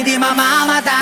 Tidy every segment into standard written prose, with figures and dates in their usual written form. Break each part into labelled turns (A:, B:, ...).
A: hindi mamamatay.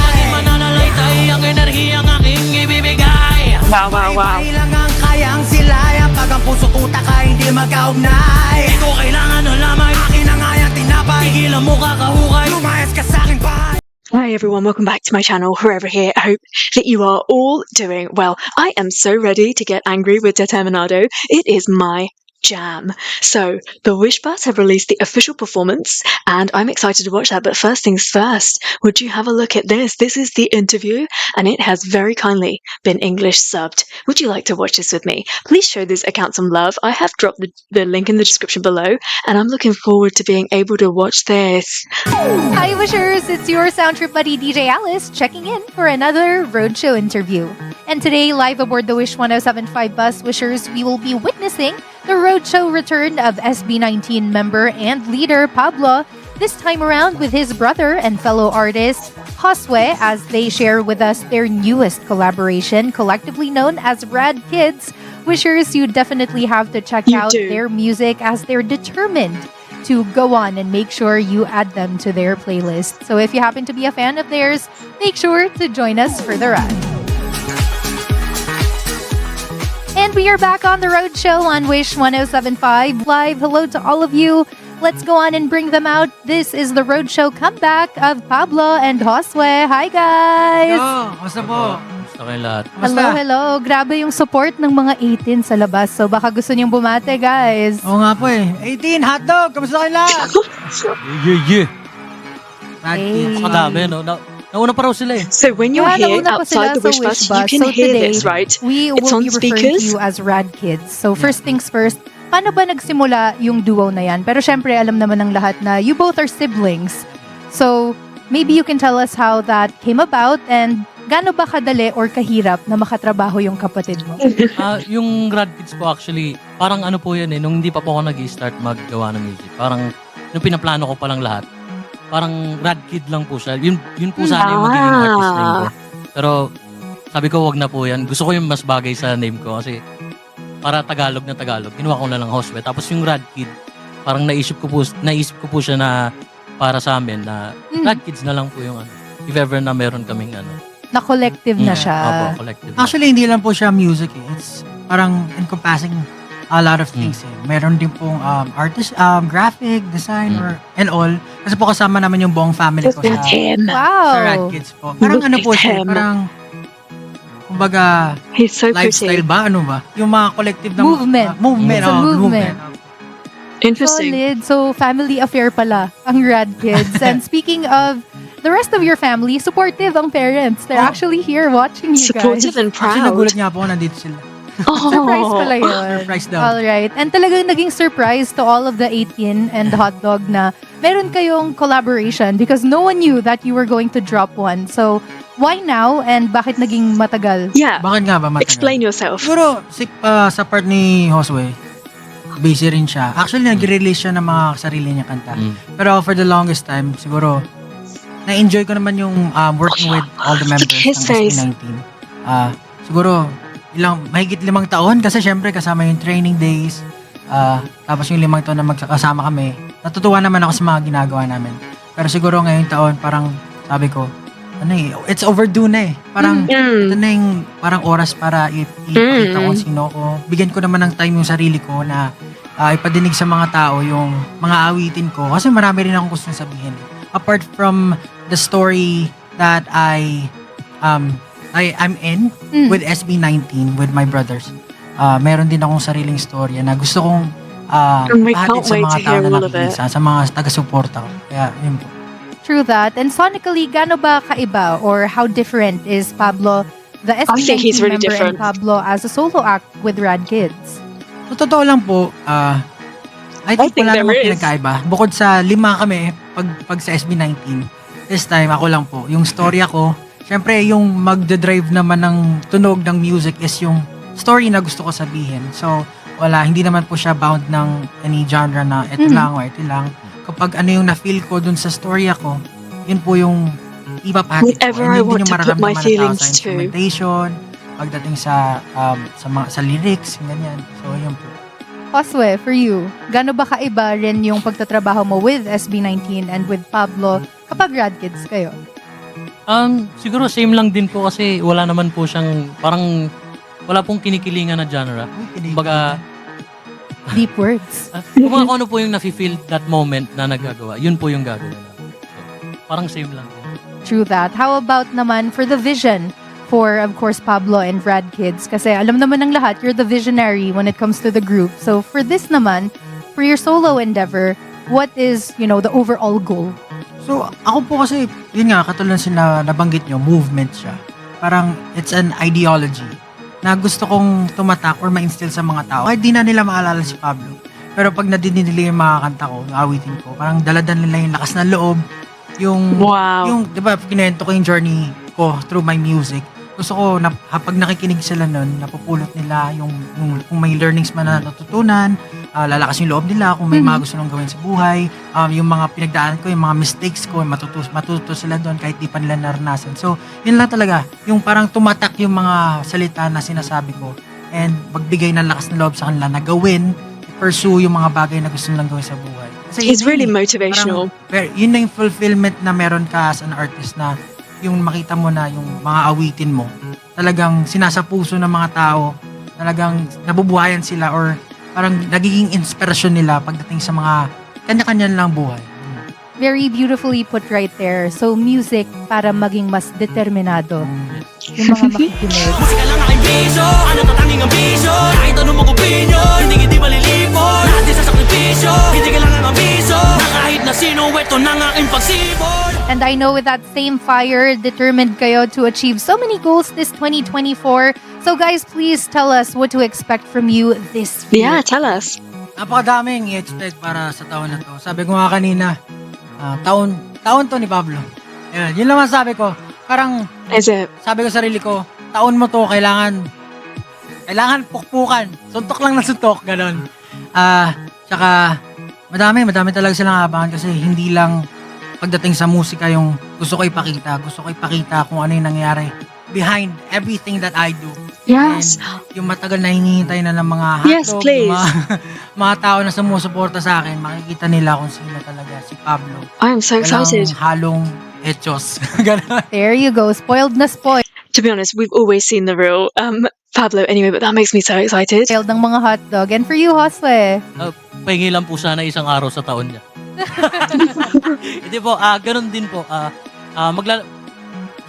B: Lagi mananalaytay ang enerhiyang aking ibibigay.
C: Wow, wow, wow.
A: Ilang ang kayang silayan pag ang puso't utak ay hindi magkaugnay.
B: Di ko kailangan ng lamay.
A: Akin na nga yung tinapay.
B: Tigilan mo kakahukay.
A: Lumayas ka sa akin pa.
C: Hi everyone, welcome back to my channel, whoever here. I hope that you are all doing well. I am so ready to get angry with Determinado. It is my jam. So, the Wish Bus have released the official performance, and I'm excited to watch that, but first things first, would you have a look at this? This is the interview, and it has very kindly been English subbed. Would you like to watch this with me? Please show this account some love. I have dropped the link in the description below, and I'm looking forward to being able to watch this.
D: Hi Wishers, it's your sound trip buddy DJ Alice checking in for another Roadshow interview. And today, live aboard the Wish 1075 bus, Wishers, we will be witnessing the Roadshow return of SB19 member and leader Pablo, this time around with his brother and fellow artist Josue, as they share with us their newest collaboration, collectively known as Rad Kids. Wishers, you definitely have to check out their music, as they're determined to go on and make sure you add them to their playlist. So if you happen to be a fan of theirs, make sure to join us for the ride. And we are back on the Roadshow on Wish 1075 Live. Hello to all of you. Let's go on and bring them out. This is the Roadshow comeback of Pablo and Josue. Hi guys!
E: Yo, kamusta po?
B: Gusto kayo lahat.
D: Hello. Grabe yung support ng mga 18 sa labas. So baka gusto niyong bumate, guys.
E: Oo nga po eh. 18, hotdog! Kamusta kayo lahat?
B: Yeah.
E: Rad
D: Hey.
E: Kids.
B: Makadami, no? Nauna pa raw sila eh.
C: So when you're
D: Yeah,
C: here
D: nauna pa sila
C: outside the
D: sa
C: Wish Bus, you
D: Bus.
C: can
D: So
C: hear
D: today,
C: this, right?
D: We
C: It's
D: will
C: on
D: be referring to
C: speakers.
D: you as Rad Kids. So first things first, paano ba nagsimula yung duo na yan? Pero syempre, alam naman ng lahat na you both are siblings. So maybe you can tell us how that came about, and gaano ba kadali or kahirap na makatrabaho yung kapatid mo?
B: Yung Rad Kids po actually, parang ano po yan eh, nung hindi pa po ako nag-start maggawa ng music. Parang, nung pinaplano ko pa lang lahat, parang Rad Kid lang po siya. Yun po sana yung magiging artist name ko. Pero, sabi ko, wag na po yan. Gusto ko yung mas bagay sa name ko kasi para Tagalog na Tagalog. Ginawa ko na lang Josue. Tapos yung Rad Kid, parang naisip ko po siya na para sa amin na Rad Kids na lang po yung ano. If ever na meron kaming ano.
D: Na collective na siya.
B: Opo, collective.
E: Actually, hindi lang po siya music eh. It's parang encompassing a lot of things eh. Meron din pong artist, graphic, design, and all. Kasi po kasama naman yung buong family ko
C: Look at him.
E: sa Rad
D: Wow!
E: Kids po. Parang
C: Look
E: ano po
C: at
E: siya,
C: him.
E: parang kumbaga
C: He's so
E: lifestyle
C: pretty.
E: ba? Ano ba? Yung mga collective na
D: Movement.
E: movement.
D: It's a movement.
C: Interesting.
D: Solid. So, family affair pala ang Rad Kids. And speaking of the rest of your family, supportive ang parents. They're
E: Oh.
D: actually here watching you guys.
C: Supportive and
E: Actually,
C: proud.
E: nagulat nga po nandito sila.
D: Surprise pala
C: Oh.
D: yun.
E: Surprise daw.
D: Alright. And talagang naging surprise to all of the 18 and the hot dog na meron kayong collaboration, because no one knew that you were going to drop one. So, why now, and bakit naging matagal?
C: Yeah.
E: Bakit nga ba matagal?
C: Explain yourself.
E: Siguro, sa part ni Josue, busy rin siya. Actually, nag-release siya ng mga sarili niya kanta. Pero for the longest time, siguro, na-enjoy ko naman yung working with all the members ng
C: His face.
E: SB19. Siguro, mahigit 5 taon, kasi syempre kasama yung training days. Tapos yung 5 taon na magkakasama kami, natutuwa naman ako sa mga ginagawa namin. Pero siguro ngayong taon, parang sabi ko, it's overdue na eh. Parang, ito na yung parang oras para ipakita kung sino ko. Bigyan ko naman ng time yung sarili ko na ipadinig sa mga tao yung mga awitin ko. Kasi marami rin akong gustong sabihin. Apart from the story that I'm in with SB19, with my brothers, meron din akong sariling storya na gusto kong
C: And we
E: pahatid
C: can't
E: sa
C: wait
E: mga
C: to
E: tao
C: hear
E: na
C: all of it.
E: nakikiisa, sa mga taga-suporta ko. Kaya, yun po.
D: True that. And sonically, gaano ba kaiba, or how different is Pablo, the
C: think he's
D: SB19
C: really
D: member,
C: different.
D: and Pablo as a solo act with Rad Kids?
E: So, totoo lang po, I think
C: think
E: wala
C: there
E: namang
C: is.
E: pinagkaiba. Bukod sa 5 kami, pag sa SB19, this time, ako lang po. Yung storya ko, syempre, yung magdadrive naman ng tunog ng music is yung story na gusto ko sabihin. So, hindi naman po siya bound ng any genre na ito lang o ito lang. Kapag ano yung na-feel ko dun sa storya ko, yun po yung ipapahati ko.
C: Whatever
E: And
C: I
E: yun
C: want
E: din yung
C: to put my
E: mararamdaman ng tao
C: feelings
E: sa
C: to.
E: instrumentation, pagdating sa lyrics, ganyan. So, yun po.
D: Josue, for you, gaano ba kaiba rin yung pagtatrabaho mo with SB19 and with Pablo kapag Rad Kids kayo?
B: Siguro same lang din po kasi wala naman po siyang, parang wala pong kinikilingan na genre. Kumbaga,
D: Deep words.
B: kung ano po yung nafe-feel that moment na nagagawa, yun po yung gagawin namin. So, parang same lang din.
D: True that. How about naman for the vision for, of course, Pablo and Rad Kids? Kasi alam naman ng lahat, you're the visionary when it comes to the group. So for this naman, for your solo endeavor, what is, the overall goal?
E: So, ako po kasi, yun nga, katulad na nabanggit nyo, movement siya. Parang, it's an ideology na gusto kong tumatak or ma-instill sa mga tao. Kahit di na nila maalala si Pablo. Pero pag nadidinig nila yung mga kanta ko, yung awitin ko, parang daladan nila yung lakas ng loob. Yung, di ba, kinento ko yung journey ko through my music. Gusto ko, pag nakikinig sila nun, napupulot nila yung kung may learnings man na natutunan, lalakas yung loob nila, kung may mga gusto nang gawin sa buhay, yung mga pinagdaan ko, yung mga mistakes ko, matuto sila doon kahit di pa nila naranasan. So, yun lang talaga, yung parang tumatak yung mga salita na sinasabi ko and magbigay ng lakas ng loob sa kanila na gawin, pursue yung mga bagay na gusto nilang gawin sa buhay. Kasi
C: He's really
E: yun,
C: motivational.
E: yun na yung fulfillment na meron ka as an artist na yung makita mo na yung mga awitin mo, talagang sinasapuso ng mga tao, talagang nabubuhayan sila or parang nagiging inspirasyon nila pagdating sa mga kanya-kanya lang buhay.
D: Very beautifully put right there. So music para maging mas determinado. Yung mga makikinig.
A: Musika lang aking bisyo, ano tatanging ang bisyo. Kahit anong mga opinion, hindi malilipon. Lahat din sa sakripisyo, hindi kailangan ang bisyo. Na kahit na sino, ito na nga aking pagsibol.
D: And I know with that same fire, determined kayo to achieve so many goals this 2024. So guys, please tell us what to expect from you this year.
C: Yeah, tell us.
E: Napakadaming i-expect para sa taon na to. Sabi ko nga kanina, taon to ni Pablo. Yun lang masabi ko. Parang,
C: Is it?
E: sabi ko sa sarili ko, taon mo to, kailangan pukpukan. Suntok lang na suntok, ganon. Tsaka, madami talaga silang abangan kasi hindi lang pagdating sa musika yung gusto ko ipakita. Gusto ko ipakita kung ano yung nangyayari behind everything that I do.
C: Yes.
E: And yung matagal na hinihintay na ng mga hotdog,
C: Yes, please.
E: mga tao na sumusuporta sa akin, makikita nila kung sino talaga si Pablo.
C: I am so excited.
E: Walang halong hechos. Ganon.
D: There you go. Spoiled na spoiled
C: To be honest, we've always seen the real Pablo anyway, but that makes me so excited.
D: ng mga hotdog. And for you, Josue?
B: Pahingi lang po sana isang araw sa taon niya. Hindi po, ganun din po.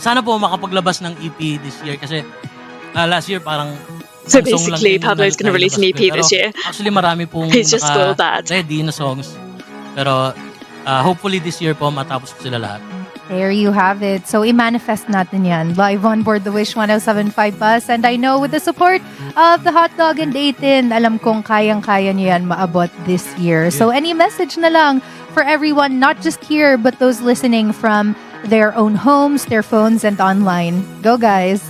B: Sana po makapaglabas ng EP this year kasi last year parang
C: So
B: isang song lang
C: basically,
B: din yung
C: Pablo's going to release an EP
B: Pero
C: this year.
B: Actually, marami pong
C: He's just spoiled that.
B: ready na songs. Pero hopefully this year po matapos po sila lahat.
D: There you have it. So, i-manifest natin yan. Live on board the Wish 107.5 bus. And I know with the support of the Hotdog and 18, alam kong kayang-kaya nyo yan maabot this year. So, any message na lang for everyone, not just here, but those listening from their own homes, their phones, and online. Go, guys!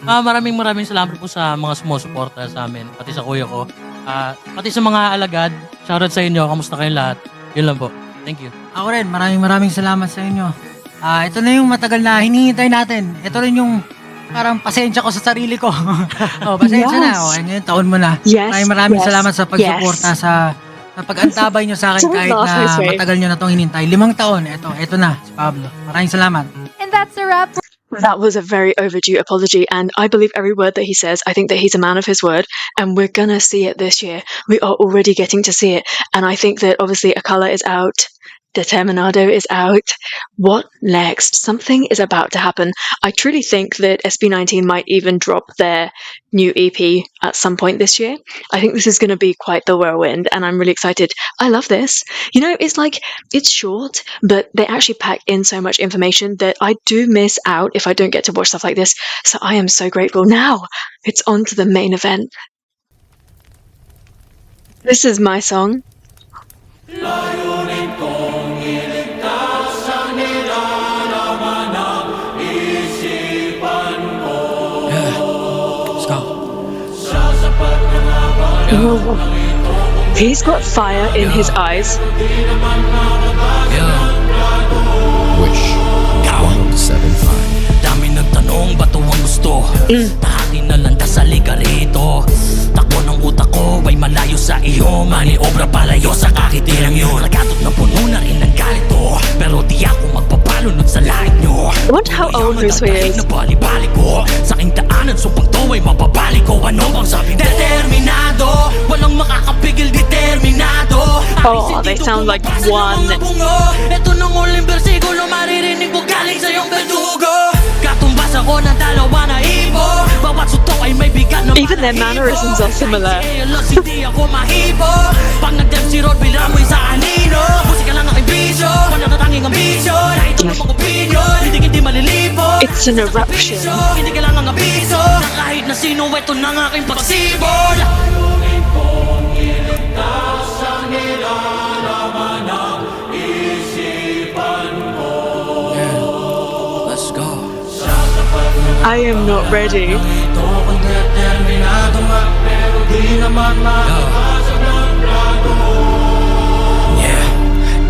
B: Maraming salamat po sa mga sumusuporta sa amin, pati sa kuya ko. Pati sa mga alagad, shoutout sa inyo, kamusta kayong lahat? Yun lang po. Thank you.
E: Ako rin, maraming salamat sa inyo. Ito na yung matagal na hinihintay natin. Ito rin yung parang pasensya ko sa sarili ko. Pasensya na.
C: Yes.
E: Ngayon, taon mo na.
C: Yes,
E: Maraming
C: yes,
E: salamat sa pagsuporta,
C: yes.
E: sa pag-antabay nyo sa akin
C: Don't
E: kahit
C: laugh,
E: na
C: Josue.
E: matagal nyo na itong hinintay. 5 taon. Ito na, si Pablo. Maraming salamat.
D: And that's a wrap.
C: That was a very overdue apology, and I believe every word that he says. I think that he's a man of his word, and we're gonna see it this year. We are already getting to see it, and I think that obviously A Color is out, Determinado is out. What next? Something is about to happen. I truly think that SB19 might even drop their new EP at some point this year. I think this is going to be quite the whirlwind, and I'm really excited. I love this. You know, it's like, it's short, but they actually pack in so much information that I do miss out if I don't get to watch stuff like this. So I am so grateful. Now, it's on to the main event. This is my song. He's got fire in his eyes.
F: Wish 107.5.
A: Dami nagtanong, ba't ang gusto? Tahati na landas sa liga rito. Takbo ng utak ko ay malayo sa iyo. Maniobra palayo sa kakitirang yun. Nagatot na puno na rin ng galit ko, pero di ako magpapalayo. Nalunod sa langit nyo.
C: I wonder how old Josue is.
A: Na bali-balik ko sa aking daanan, so pag to ay mapabalik ko. Ano bang sabi? Determinado, walang makakapigil, determinado.
C: Oh, they sound like one.
A: Ito nang uling bersikulo, maririnig mo galing sa iyong verdugo. Katumbas ako ng dalawa na ibo. Bawat sutok ay may bigat na
C: Even their mannerisms are similar.
A: Hindi ako mahibo. Pag nag-dem si Rod, bilang mo'y sa anino. Musika lang ang ibisyo, wala natanging ambisyo. Kahit ano mong opinion, hindi malilipo.
C: It's an eruption.
A: Hindi kailangan ang abiso, na kahit na sino, ito ng aking pagsibol. Let's go.
C: I am not ready.
A: Yeah,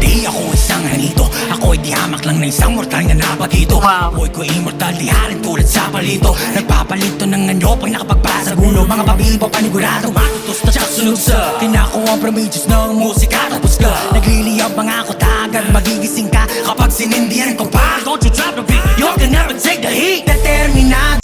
A: di ako isang anito. Ako'y di hamak lang na isang mortal na napagito.
C: Wow.
A: Ako'y ko immortal, di halin tulad sa palito. Nagpapalito ng anyo pag nakapagpasa gulo. Mga pabibo panigurado, matutos na tsaka sunog sa kinakuha ang promedios ng musika. Tapos ka, nagliliyab mga ako agad magigising ka kapag sinindihan ko pa. Don't you drop the beat, you can never take the heat. Determinado.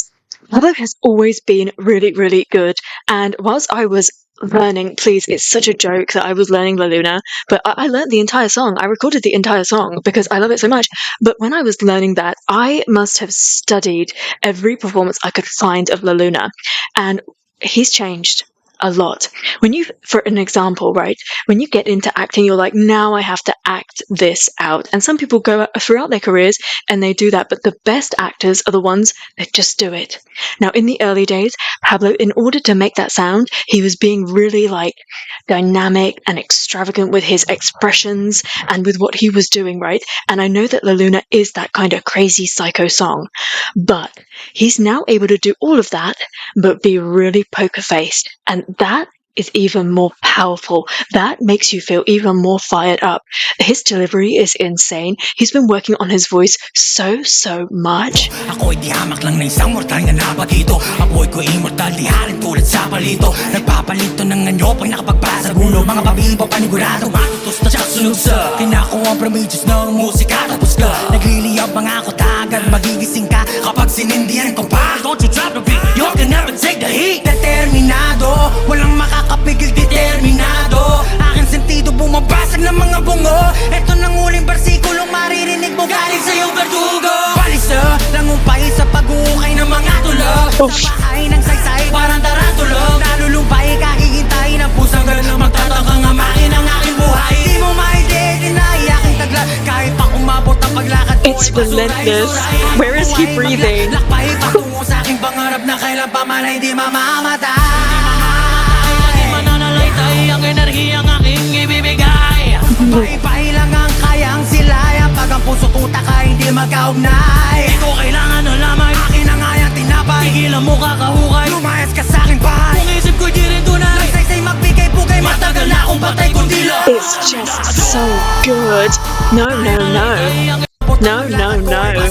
C: Pablo has always been really, really good. And whilst I was learning, please, it's such a joke that I was learning La Luna, but I learned the entire song. I recorded the entire song because I love it so much. But when I was learning that, I must have studied every performance I could find of La Luna. And he's changed a lot. When you, for an example, right, when you get into acting, you're like, now I have to act this out. And some people go throughout their careers and they do that, but the best actors are the ones that just do it. Now, in the early days, Pablo, in order to make that sound, he was being really like dynamic and extravagant with his expressions and with what he was doing, right? And I know that La Luna is that kind of crazy psycho song, but he's now able to do all of that, but be really poker faced. And that is even more powerful. That makes you feel even more fired up. His delivery is insane. He's been working on his voice so much.
A: Ako'y di hamak lang na isang mortal na napagito. Ako'y ko immortal, di halin tulad sa palito. Nagpapalito ng anyo pag nakapagpasa gulo. Mga pabibo panigurado, matutos na tsaka sunog sa kinakuha ang promedios ng musika. Tapos ka, nagliliyab mga ako agad magigising ka kapag sinindihan ko pa. Don't you drop the beat, you can never take the heat. Determinado, walang makakapigil, determinado. Aking sentido bumabasag ng mga bungo. Ito nang uling bersikulong maririnig mo galing sa iyong verdugo. Balisa, langumpay sa pag-uukay ng mga tulog. Sa bahay ng saysay, parang taratulog. Nalulumpay, kakihintay ng pusang ganang magtataka nga makin ang aking buhay. Di mo ma-identify aking tagla. Kahit pa umabot ang paglakad ko,
C: It's relentless. Where is he breathing?
A: Lakbay patungo sa aking pangarap na kailan pa man ay di mamamatay. Mananalaytay ang enerhiyang aking ibibigay. Pay-pay lang ang kayang silayan. Pag ang puso't utak ay hindi magkaugnay. Di ko kailangan na lamay, akin ang ayang tinapay. Tigilan mo kakahukay, lumayas ka sa aking bahay. Kung isip ko'y di rin tunay, nagsaysay magbigay pugay. Matagal na akong patay kundi lang.
C: It's just so good. No.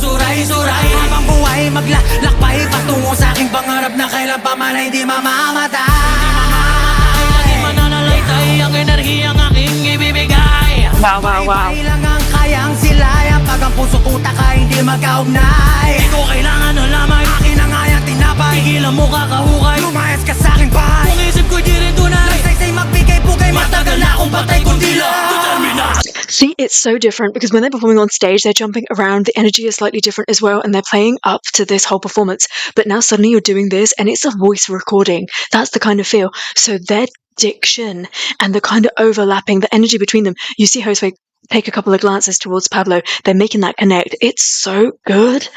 A: Suray-suray habang buhay maglalakbay patungo sa aking pangarap na kailan pa man ay di mamamatay. Mananalaytay ang enerhiyang aking ibibigay.
C: Wow.
A: Pay lang ang kayang silayan. Pag ang puso't utak ay hindi magkaugnay. Di ko kailangan na lamay, akin ang ayang tinapay. Tigilan mo kakahukay, lumayas ka sa aking bahay. Kung isip ko'y di rin tunay, nagsaysay magbigay pugay. Matagal na akong patay kundi lang. Determinado.
C: See, it's so different because when they're performing on stage, they're jumping around, the energy is slightly different as well, and they're playing up to this whole performance. But now suddenly you're doing this, and it's a voice recording. That's the kind of feel. So their diction and the kind of overlapping, the energy between them. You see Josue take a couple of glances towards Pablo. They're making that connect. It's so good.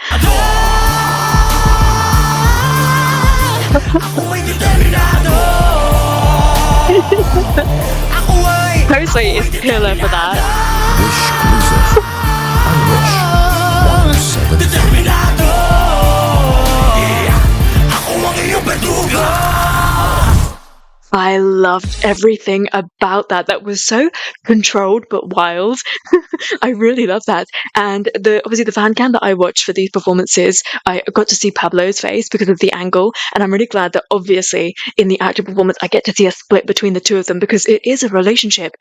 C: Josue is killer for that.
F: Wish exclusive on Wish 107.
A: Determinado. Ako ang iyong verdugo.
C: I loved everything about that. That was so controlled but wild. I really love that. And obviously the fan cam that I watched for these performances, I got to see Pablo's face because of the angle, and I'm really glad that obviously in the actual performance I get to see a split between the two of them because it is a relationship.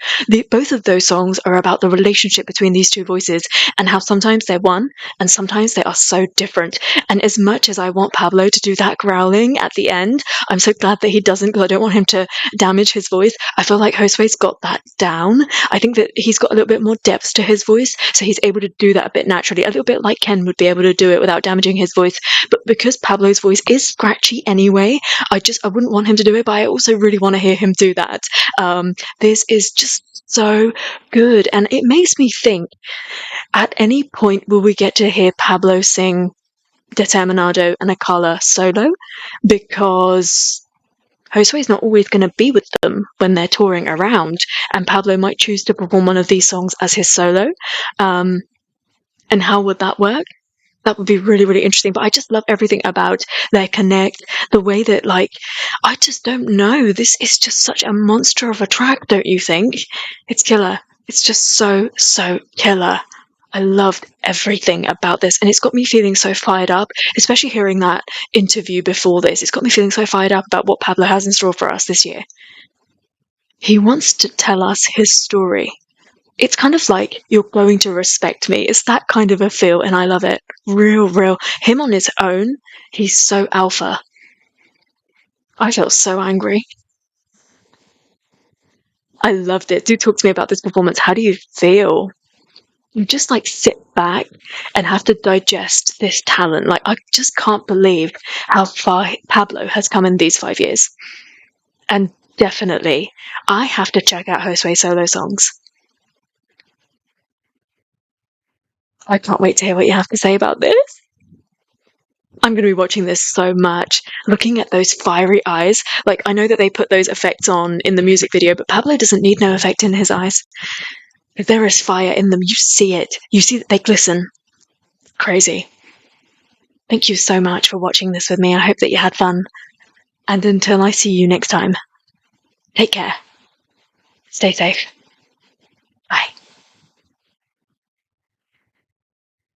C: Both of those songs are about the relationship between these two voices and how sometimes they're one and sometimes they are so different. And as much as I want Pablo to do that growling at the end, I'm so glad that he doesn't because I don't want him to damage his voice. I feel like Josue's got that down. I think that he's got a little bit more depth to his voice, so he's able to do that a bit naturally, a little bit like Ken would be able to do it without damaging his voice. But because Pablo's voice is scratchy anyway, I wouldn't want him to do it, but I also really want to hear him do that. This is just so good, and it makes me think, at any point will we get to hear Pablo sing Determinado and Akala solo? Because Josue's not always going to be with them when they're touring around, and Pablo might choose to perform one of these songs as his solo. And how would that work? That would be really, really interesting. But I just love everything about their connect, the way that, like, I just don't know. This is just such a monster of a track, don't you think? It's killer. It's just so, so killer. I loved everything about this, and it's got me feeling so fired up, especially hearing that interview before this. It's got me feeling so fired up about what Pablo has in store for us this year. He wants to tell us his story. It's kind of like, you're going to respect me. It's that kind of a feel, and I love it. Real. Him on his own, he's so alpha. I felt so angry. I loved it. Do talk to me about this performance. How do you feel? You just like sit back and have to digest this talent. Like, I just can't believe how far Pablo has come in these 5 years. And definitely, I have to check out Josue solo songs. I can't wait to hear what you have to say about this. I'm going to be watching this so much, looking at those fiery eyes. Like, I know that they put those effects on in the music video, but Pablo doesn't need no effect in his eyes. If there is fire in them, you see it. You see that they glisten. Crazy. Thank you so much for watching this with me. I hope that you had fun. And until I see you next time, take care. Stay safe.